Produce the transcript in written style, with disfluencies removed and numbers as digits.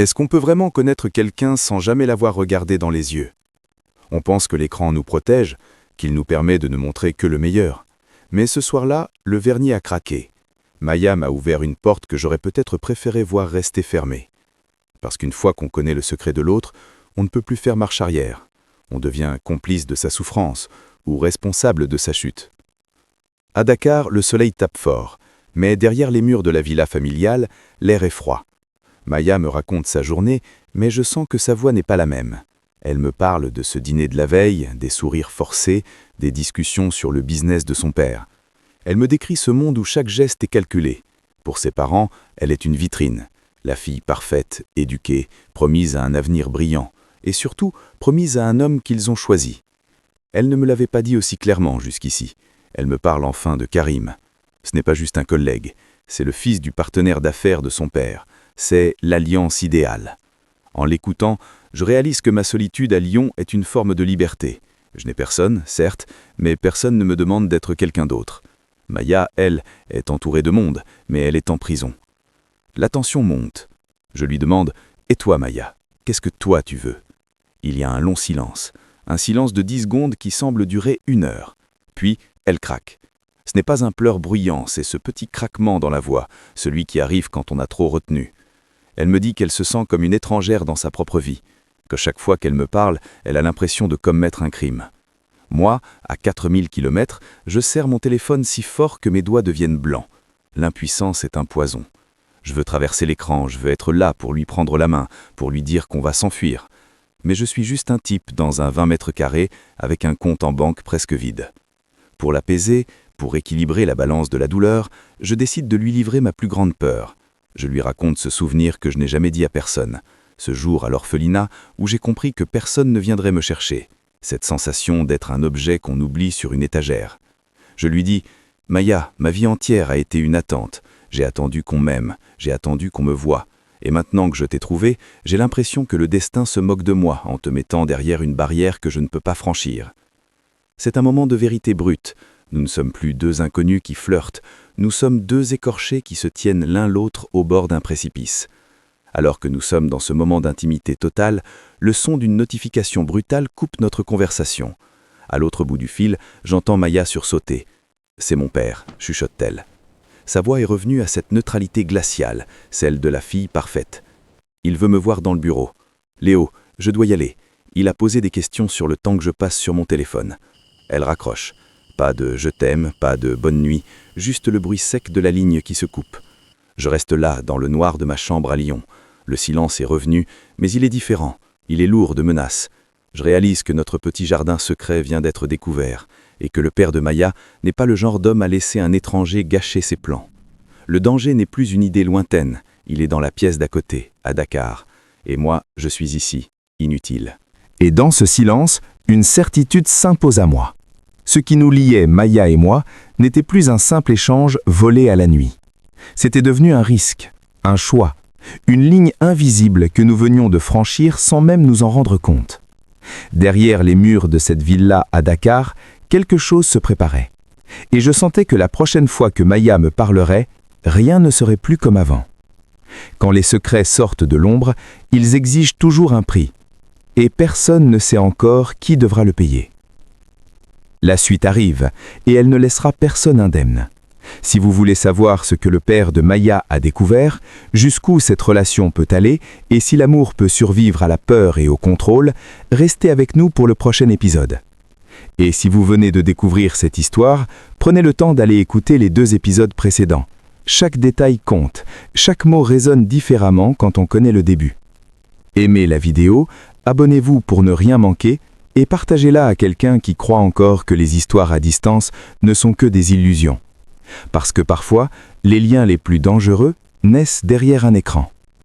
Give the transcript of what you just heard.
Est-ce qu'on peut vraiment connaître quelqu'un sans jamais l'avoir regardé dans les yeux? On pense que l'écran nous protège, qu'il nous permet de ne montrer que le meilleur. Mais ce soir-là, le vernis a craqué. Maya m'a ouvert une porte que j'aurais peut-être préféré voir rester fermée. Parce qu'une fois qu'on connaît le secret de l'autre, on ne peut plus faire marche arrière. On devient complice de sa souffrance ou responsable de sa chute. À Dakar, le soleil tape fort, mais derrière les murs de la villa familiale, l'air est froid. Maya me raconte sa journée, mais je sens que sa voix n'est pas la même. Elle me parle de ce dîner de la veille, des sourires forcés, des discussions sur le business de son père. Elle me décrit ce monde où chaque geste est calculé. Pour ses parents, elle est une vitrine. La fille parfaite, éduquée, promise à un avenir brillant, et surtout promise à un homme qu'ils ont choisi. Elle ne me l'avait pas dit aussi clairement jusqu'ici. Elle me parle enfin de Karim. Ce n'est pas juste un collègue, c'est le fils du partenaire d'affaires de son père. C'est l'alliance idéale. En l'écoutant, je réalise que ma solitude à Lyon est une forme de liberté. Je n'ai personne, certes, mais personne ne me demande d'être quelqu'un d'autre. Maya, elle, est entourée de monde, mais elle est en prison. La tension monte. Je lui demande « Et toi, Maya, qu'est-ce que toi tu veux ?» Il y a un long silence, un silence de 10 secondes qui semble durer 1 heure. Puis, elle craque. Ce n'est pas un pleur bruyant, c'est ce petit craquement dans la voix, celui qui arrive quand on a trop retenu. Elle me dit qu'elle se sent comme une étrangère dans sa propre vie, que chaque fois qu'elle me parle, elle a l'impression de commettre un crime. Moi, à 4000 km, je serre mon téléphone si fort que mes doigts deviennent blancs. L'impuissance est un poison. Je veux traverser l'écran, je veux être là pour lui prendre la main, pour lui dire qu'on va s'enfuir. Mais je suis juste un type dans un 20 mètres carrés avec un compte en banque presque vide. Pour l'apaiser, pour équilibrer la balance de la douleur, je décide de lui livrer ma plus grande peur. Je lui raconte ce souvenir que je n'ai jamais dit à personne. Ce jour à l'orphelinat où j'ai compris que personne ne viendrait me chercher. Cette sensation d'être un objet qu'on oublie sur une étagère. Je lui dis « Maya, ma vie entière a été une attente. J'ai attendu qu'on m'aime, j'ai attendu qu'on me voie. Et maintenant que je t'ai trouvé, j'ai l'impression que le destin se moque de moi en te mettant derrière une barrière que je ne peux pas franchir. » C'est un moment de vérité brute. Nous ne sommes plus 2 inconnus qui flirtent. Nous sommes 2 écorchés qui se tiennent l'un l'autre au bord d'un précipice. Alors que nous sommes dans ce moment d'intimité totale, le son d'une notification brutale coupe notre conversation. À l'autre bout du fil, j'entends Maya sursauter. « C'est mon père », chuchote-t-elle. Sa voix est revenue à cette neutralité glaciale, celle de la fille parfaite. Il veut me voir dans le bureau. « Léo, je dois y aller. » Il a posé des questions sur le temps que je passe sur mon téléphone. Elle raccroche. Pas de « je t'aime », pas de « bonne nuit », juste le bruit sec de la ligne qui se coupe. Je reste là, dans le noir de ma chambre à Lyon. Le silence est revenu, mais il est différent. Il est lourd de menaces. Je réalise que notre petit jardin secret vient d'être découvert, et que le père de Maya n'est pas le genre d'homme à laisser un étranger gâcher ses plans. Le danger n'est plus une idée lointaine, il est dans la pièce d'à côté, à Dakar. Et moi, je suis ici, inutile. Et dans ce silence, une certitude s'impose à moi. Ce qui nous liait, Maya et moi, n'était plus un simple échange volé à la nuit. C'était devenu un risque, un choix, une ligne invisible que nous venions de franchir sans même nous en rendre compte. Derrière les murs de cette villa à Dakar, quelque chose se préparait. Et je sentais que la prochaine fois que Maya me parlerait, rien ne serait plus comme avant. Quand les secrets sortent de l'ombre, ils exigent toujours un prix. Et personne ne sait encore qui devra le payer. La suite arrive, et elle ne laissera personne indemne. Si vous voulez savoir ce que le père de Maya a découvert, jusqu'où cette relation peut aller, et si l'amour peut survivre à la peur et au contrôle, restez avec nous pour le prochain épisode. Et si vous venez de découvrir cette histoire, prenez le temps d'aller écouter les 2 épisodes précédents. Chaque détail compte, chaque mot résonne différemment quand on connaît le début. Aimez la vidéo, abonnez-vous pour ne rien manquer, et partagez-la à quelqu'un qui croit encore que les histoires à distance ne sont que des illusions. Parce que parfois, les liens les plus dangereux naissent derrière un écran.